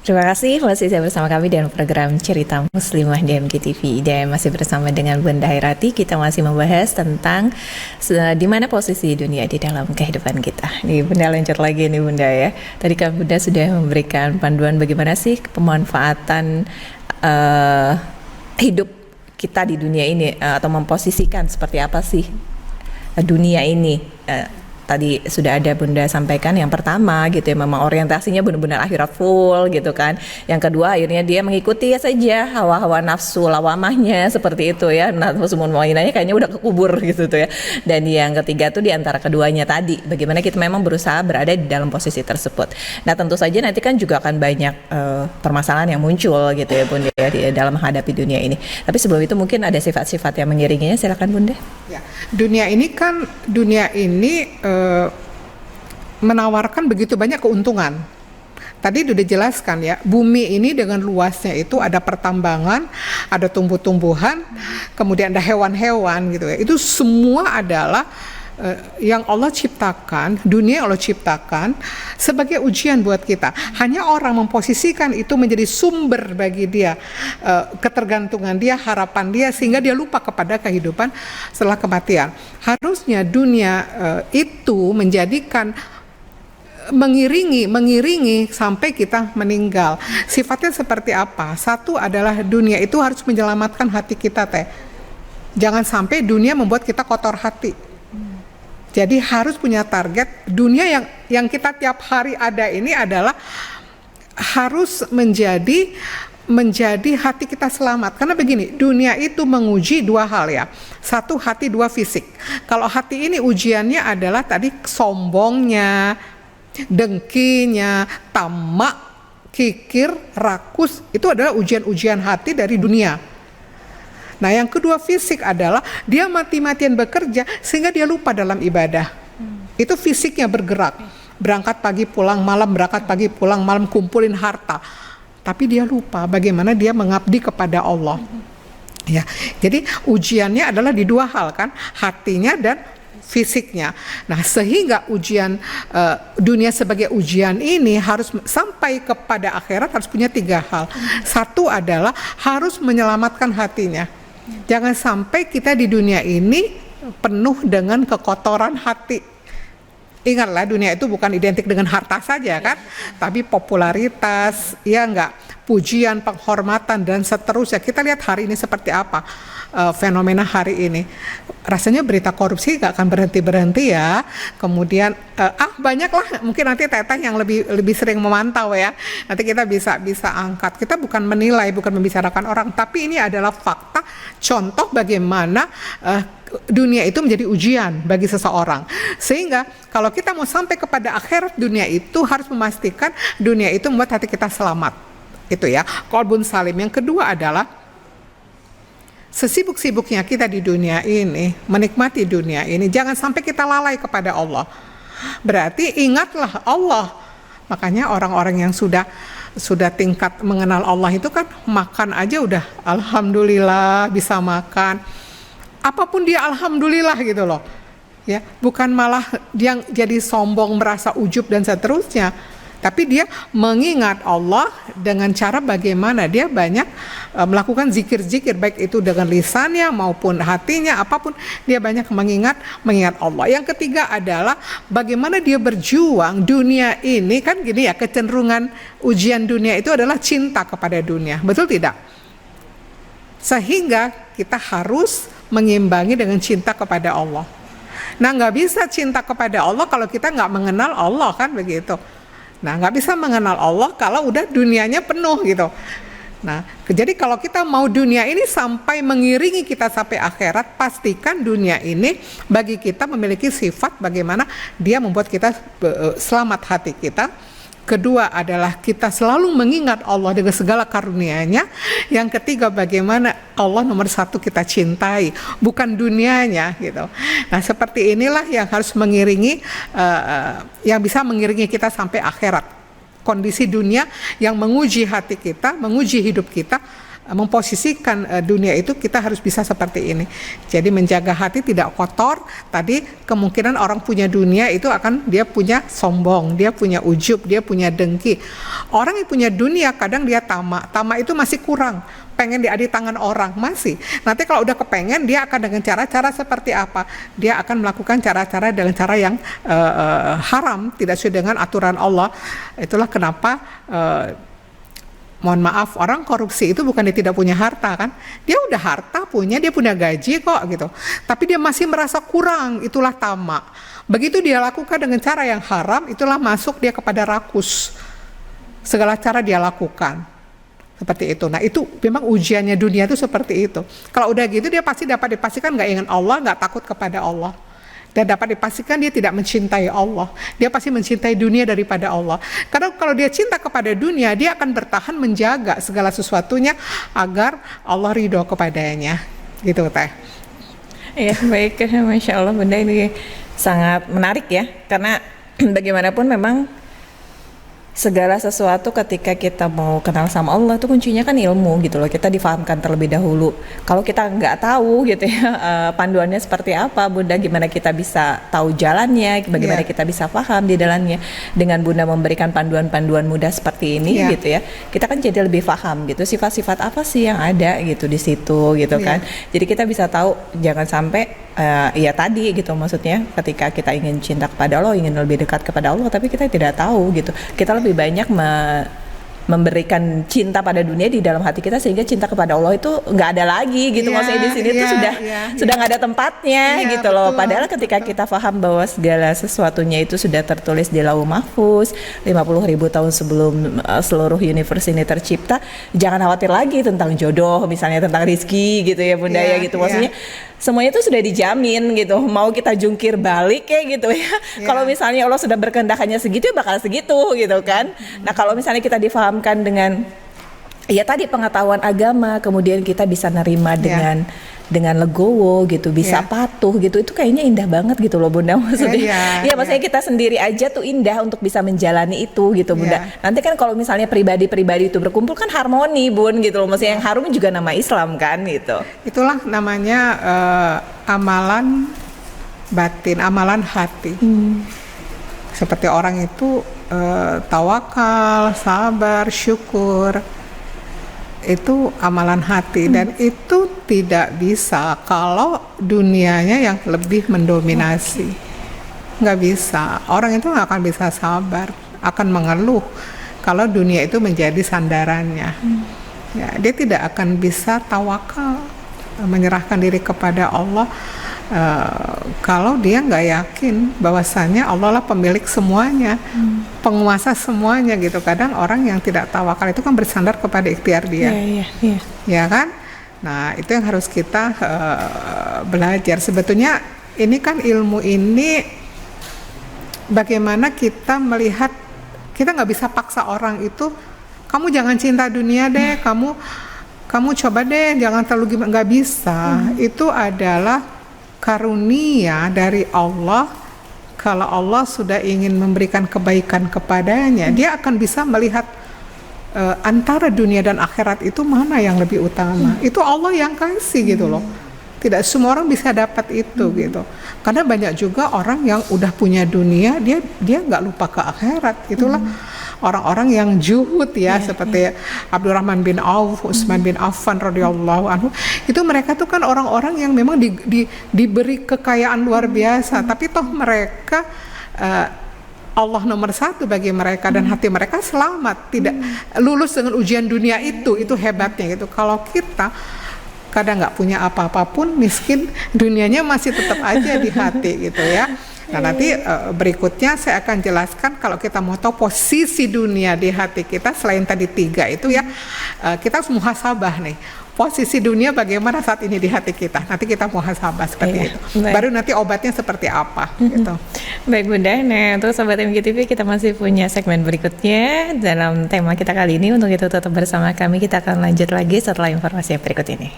Terima kasih masih saya bersama kami dalam program Cerita Muslimah di MGTV dan masih bersama dengan Bunda Hairati. Kita masih membahas tentang di mana posisi dunia di dalam kehidupan kita. Nih Bunda lanjut lagi nih Bunda ya. Tadi kan Bunda sudah memberikan panduan bagaimana sih pemanfaatan hidup kita di dunia ini atau memposisikan seperti apa sih dunia ini. Tadi sudah ada Bunda sampaikan yang pertama gitu ya, memang orientasinya benar-benar akhirat full gitu kan. Yang kedua akhirnya dia mengikuti saja hawa-hawa nafsu lawamahnya seperti itu ya. Nafsu mutmainnahnya kayaknya udah kekubur gitu tuh ya. Dan yang ketiga tuh di antara keduanya tadi, bagaimana kita memang berusaha berada di dalam posisi tersebut. Nah tentu saja nanti kan juga akan banyak permasalahan yang muncul gitu ya Bunda ya, di dalam menghadapi dunia ini. Tapi sebelum itu mungkin ada sifat-sifat yang mengiringinya, silakan Bunda. Ya, dunia ini menawarkan begitu banyak keuntungan. Tadi sudah dijelaskan ya, bumi ini dengan luasnya itu ada pertambangan, ada tumbuh-tumbuhan, kemudian ada hewan-hewan gitu ya. Itu semua adalah yang Allah ciptakan, dunia yang Allah ciptakan sebagai ujian buat kita. Hanya orang memposisikan itu menjadi sumber bagi dia, ketergantungan dia, harapan dia, sehingga dia lupa kepada kehidupan setelah kematian. Harusnya dunia itu menjadikan mengiringi sampai kita meninggal. Sifatnya seperti apa? Satu adalah dunia itu harus menyelamatkan hati kita teh. Jangan sampai dunia membuat kita kotor hati. Jadi harus punya target. Dunia yang kita tiap hari ada ini adalah harus menjadi hati kita selamat. Karena begini, dunia itu menguji dua hal ya. Satu, hati, dua, fisik. Kalau hati ini ujiannya adalah tadi sombongnya, dengkinya, tamak, kikir, rakus. Itu adalah ujian-ujian hati dari dunia. Nah yang kedua, fisik adalah dia mati-matian bekerja sehingga dia lupa dalam ibadah. Itu fisiknya bergerak, berangkat pagi pulang malam, berangkat pagi pulang malam, kumpulin harta. Tapi dia lupa bagaimana dia mengabdi kepada Allah. Ya, jadi ujiannya adalah di dua hal kan, hatinya dan fisiknya. Nah sehingga ujian dunia sebagai ujian ini harus sampai kepada akhirat harus punya tiga hal. Satu adalah harus menyelamatkan hatinya. Jangan sampai kita di dunia ini penuh dengan kekotoran hati. Ingatlah, dunia itu bukan identik dengan harta saja kan, tapi popularitas, ya enggak, pujian, penghormatan dan seterusnya. Kita lihat hari ini seperti apa fenomena hari ini. Rasanya berita korupsi nggak akan berhenti ya. Kemudian banyaklah, mungkin nanti Teteh yang lebih sering memantau ya. Nanti kita bisa angkat. Kita bukan menilai, bukan membicarakan orang, tapi ini adalah fakta, contoh bagaimana dunia itu menjadi ujian bagi seseorang. Sehingga kalau kita mau sampai kepada akhirat dunia itu harus memastikan dunia itu membuat hati kita selamat. Itu ya, qalbun salim. Yang kedua adalah sesibuk-sibuknya kita di dunia ini, menikmati dunia ini, jangan sampai kita lalai kepada Allah. Berarti ingatlah Allah. Makanya orang-orang yang sudah tingkat mengenal Allah itu kan makan aja udah alhamdulillah bisa makan. Apapun dia alhamdulillah gitu loh. Ya, bukan malah dia jadi sombong, merasa ujub dan seterusnya. Tapi dia mengingat Allah dengan cara bagaimana dia banyak melakukan zikir-zikir, baik itu dengan lisannya maupun hatinya, apapun dia banyak mengingat Allah. Yang ketiga adalah bagaimana dia berjuang dunia ini, kan gini ya, kecenderungan ujian dunia itu adalah cinta kepada dunia, betul tidak? Sehingga kita harus mengimbangi dengan cinta kepada Allah. Nah nggak bisa cinta kepada Allah kalau kita nggak mengenal Allah, kan begitu. Nah nggak bisa mengenal Allah kalau udah dunianya penuh gitu. Nah jadi kalau kita mau dunia ini sampai mengiringi kita sampai akhirat, pastikan dunia ini bagi kita memiliki sifat bagaimana dia membuat kita selamat hati kita. Kedua adalah kita selalu mengingat Allah dengan segala karunia-Nya. Yang ketiga, bagaimana Allah nomor satu kita cintai, bukan dunianya gitu. Nah seperti inilah yang harus mengiringi, yang bisa mengiringi kita sampai akhirat. Kondisi dunia yang menguji hati kita, menguji hidup kita, memposisikan dunia itu, kita harus bisa seperti ini. Jadi menjaga hati tidak kotor. Tadi kemungkinan orang punya dunia itu akan dia punya sombong, dia punya ujub, dia punya dengki. Orang yang punya dunia kadang dia tamak. Tamak itu masih kurang, pengen dia di tangan orang masih. Nanti kalau udah kepengen, dia akan dengan cara-cara seperti apa? Dia akan melakukan cara-cara dengan cara yang haram, tidak sesuai dengan aturan Allah. Itulah kenapa mohon maaf, orang korupsi itu bukan dia tidak punya harta kan, dia udah harta punya, dia punya gaji kok gitu, tapi dia masih merasa kurang, itulah tamak. Begitu dia lakukan dengan cara yang haram, itulah masuk dia kepada rakus, segala cara dia lakukan seperti itu. Nah itu memang ujiannya dunia itu seperti itu. Kalau udah gitu dia pasti dapat dipastikan nggak ingin Allah, nggak takut kepada Allah. Dan dapat dipastikan dia tidak mencintai Allah. Dia pasti mencintai dunia daripada Allah. Karena kalau dia cinta kepada dunia, dia akan bertahan menjaga segala sesuatunya agar Allah ridho kepadanya. Gitu Teh. Iya, baik. Masya Allah Bunda, ini sangat menarik ya. Karena bagaimanapun memang segala sesuatu ketika kita mau kenal sama Allah itu kuncinya kan ilmu gitu loh. Kita difahamkan terlebih dahulu. Kalau kita nggak tahu gitu ya panduannya seperti apa, Bunda, gimana kita bisa tahu jalannya, bagaimana kita bisa paham di dalamnya. Dengan Bunda memberikan panduan-panduan mudah seperti ini gitu ya, kita kan jadi lebih paham gitu sifat-sifat apa sih yang ada gitu di situ gitu kan. Jadi kita bisa tahu, jangan sampai ya tadi gitu, maksudnya ketika kita ingin cinta kepada Allah, ingin lebih dekat kepada Allah, tapi kita tidak tahu gitu. Kita lebih banyak memberikan cinta pada dunia di dalam hati kita, sehingga cinta kepada Allah itu nggak ada lagi gitu. Maksudnya di sini tuh sudah nggak ada tempatnya gitu loh. Padahal ketika kita paham bahwa segala sesuatunya itu sudah tertulis di Lauh Mahfuz 50.000 tahun sebelum seluruh universe ini tercipta, jangan khawatir lagi tentang jodoh, misalnya tentang rezeki gitu ya Bunda ya gitu. Maksudnya semuanya itu sudah dijamin gitu. Mau kita jungkir balik kayak gitu ya. Kalau misalnya Allah sudah berkehendak hanya segitu, ya bakal segitu gitu kan. Nah kalau misalnya kita difahamkan dengan ya tadi pengetahuan agama, kemudian kita bisa nerima dengan legowo gitu, bisa patuh gitu, itu kayaknya indah banget gitu loh Bunda. Maksudnya maksudnya kita sendiri aja tuh indah untuk bisa menjalani itu gitu Bunda. Nanti kan kalau misalnya pribadi-pribadi itu berkumpul kan harmoni Bun gitu loh. Maksudnya yang harum juga nama Islam kan gitu. Itulah namanya amalan batin, amalan hati. Seperti orang itu tawakal, sabar, syukur, itu amalan hati. Dan itu tidak bisa kalau dunianya yang lebih mendominasi. Nggak bisa, orang itu nggak akan bisa sabar, akan mengeluh kalau dunia itu menjadi sandarannya. Ya, dia tidak akan bisa tawakal, menyerahkan diri kepada Allah kalau dia nggak yakin bahwasannya Allah lah pemilik semuanya, penguasa semuanya gitu. Kadang orang yang tidak tawakal itu kan bersandar kepada ikhtiar dia, ya kan? Nah itu yang harus kita belajar. Sebetulnya ini kan ilmu ini bagaimana kita melihat, kita nggak bisa paksa orang itu, kamu jangan cinta dunia deh, kamu coba deh jangan terlalu gimana, nggak bisa. Itu adalah karunia dari Allah. Kalau Allah sudah ingin memberikan kebaikan kepadanya, dia akan bisa melihat antara dunia dan akhirat itu mana yang lebih utama. Itu Allah yang kasih gitu loh. Tidak semua orang bisa dapat itu gitu. Karena banyak juga orang yang udah punya dunia, dia nggak lupa ke akhirat. Itulah orang-orang yang juhud ya, seperti Abdurrahman bin Auf, Utsman bin Affan radhiyallahu anhu. Itu mereka tuh kan orang-orang yang memang diberi kekayaan luar biasa, tapi toh mereka Allah nomor satu bagi mereka, dan hati mereka selamat, tidak lulus dengan ujian dunia itu hebatnya gitu. Kalau kita kadang nggak punya apa-apa pun, miskin, dunianya masih tetap aja di hati gitu ya. Nah nanti berikutnya saya akan jelaskan kalau kita mau tahu posisi dunia di hati kita, selain tadi 3 itu ya, kita harus muhasabah nih. Posisi dunia bagaimana saat ini di hati kita. Nanti kita muhasabah seperti itu. Baru nanti obatnya seperti apa gitu. Baik Bunda, nah untuk Sobat MGTV kita masih punya segmen berikutnya dalam tema kita kali ini. Untuk itu tetap bersama kami, kita akan lanjut lagi setelah informasi yang berikut ini.